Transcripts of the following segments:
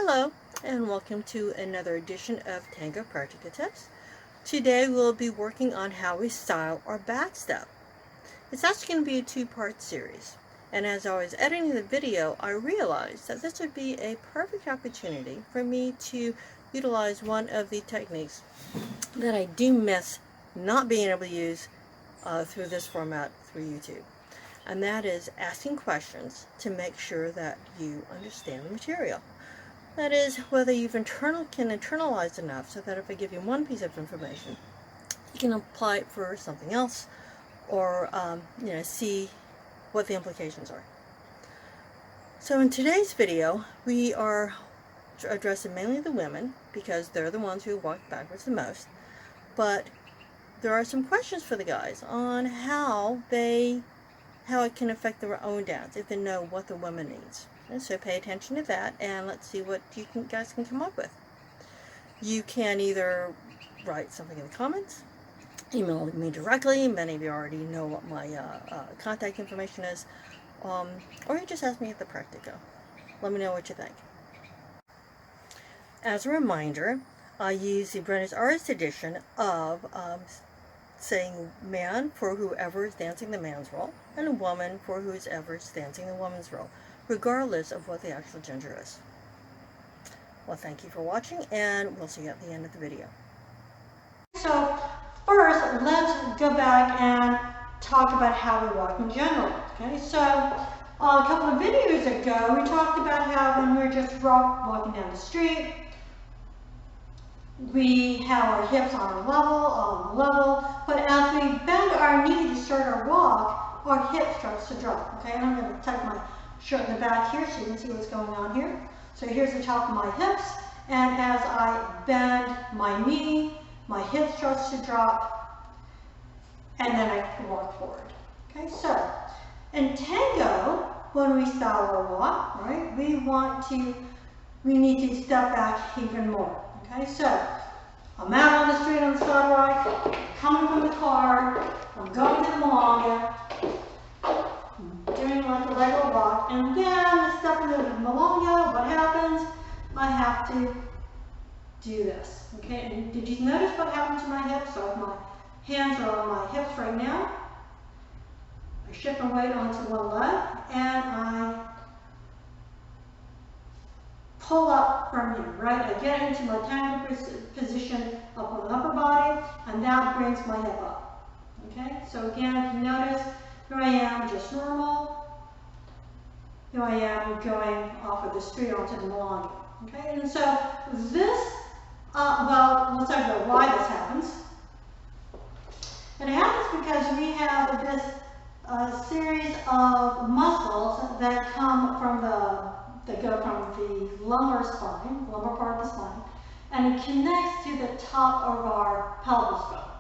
Hello, and welcome to another edition of Tango Practica Tips. Today we'll be working on how we style our back step. It's actually going to be a two-part series, and as I was editing the video, I realized that this would be a perfect opportunity for me to utilize one of the techniques that I do miss not being able to use through this format through YouTube. And that is asking questions to make sure that you understand the material. That is, whether you can internalize enough so that if I give you one piece of information, you can apply it for something else, or see what the implications are. So in today's video, we are addressing mainly the women because they're the ones who walk backwards the most. But there are some questions for the guys on how it can affect their own dance if they know what the woman needs. And so pay attention to that, and let's see what you guys can come up with. You can either write something in the comments, email me directly. Many of you already know what my contact information is, or you just ask me at the Practica. Let me know what you think. As a reminder, I use the British Artist edition of saying man for whoever is dancing the man's role, and a woman for whoever is dancing the woman's role, regardless of what the actual gender is. Well, thank you for watching, and we'll see you at the end of the video. So first, let's go back and talk about how we walk in general. Okay, so a couple of videos ago, we talked about how when we're just walking down the street, we have our hips on the level, but as we bend our knee to start our walk, our hip starts to drop. Okay, and I'm going to tuck my shirt in the back here so you can see what's going on here. So here's the top of my hips, and as I bend my knee, my hip starts to drop, and then I can walk forward. Okay, so in Tango, when we style our walk, right, we need to step back even more. Okay, so I'm out on the street on the sidewalk, coming from the car, I'm going to the Malanga, doing like a regular walk, and then stepping into the Malanga, what happens? I have to do this. Okay, and did you notice what happened to my hips? So my hands are on my hips right now. I shift my weight onto one leg, and I pull up from here, right? I get into my Tango position up on the upper body, and that brings my hip up. Okay, so again, if you notice, here I am, just normal. Here I am going off of the street onto the Malanga. Okay, and so this, well, let's talk about why this happens. It happens because we have this series of muscles that come from that go from the lumbar part of the spine, and it connects to the top of our pelvis bone.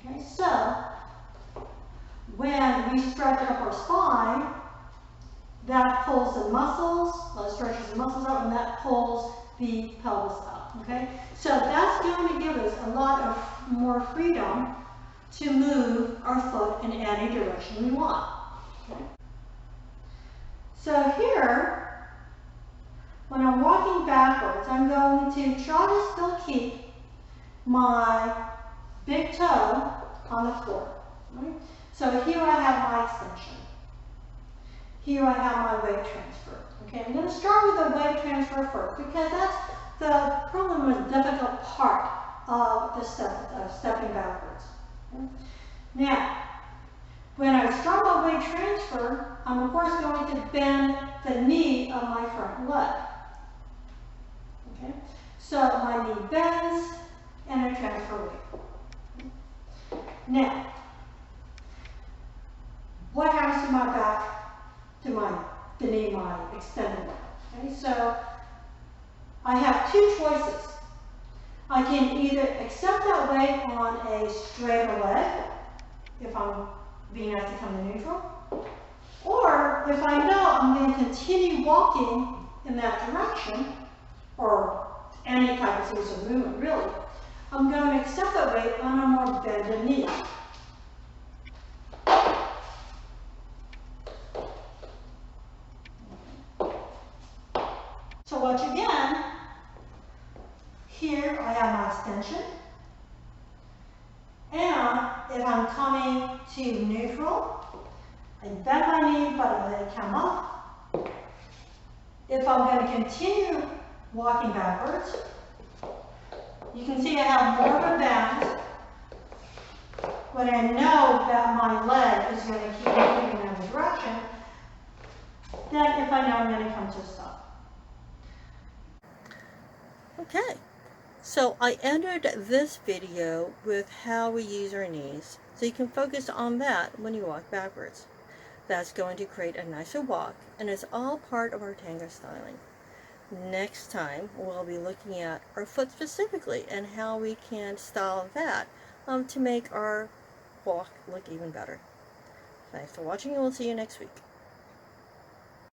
Okay, so when we stretch up our spine, that pulls the muscles, stretches the muscles out, and that pulls the pelvis up. Okay, so that's going to give us a lot of more freedom to move our foot in any direction we want. Okay. So here, when I'm walking backwards, I'm going to try to still keep my big toe on the floor. Right? So here I have my extension. Here I have my weight transfer. Okay, I'm going to start with the weight transfer first because that's probably the most difficult part of the stepping backwards. Okay? Now, when I start my weight transfer, I'm of course going to bend the knee of my front leg. Okay, so my knee bends and I transfer weight. Now, what happens to my back, to the knee, my extended leg? Okay, so I have two choices. I can either accept that weight on a straighter leg, if I'm being asked to come to neutral, or if I know I'm going to continue walking in that direction, or any type of series of movement really, I'm going to accept that weight on a more bended knee. So So watch again. Here I have my extension. And if I'm coming to neutral, I bend my knee, but I let it come up. If I'm going to continue walking backwards, you can see I have more of a bend when I know that my leg is going to keep moving in another direction than if I know I'm going to come to a stop. Okay, so I ended this video with how we use our knees, so you can focus on that when you walk backwards. That's going to create a nicer walk, and it's all part of our tango styling. Next time, we'll be looking at our foot specifically and how we can style that to make our walk look even better. Thanks for watching, and we'll see you next week.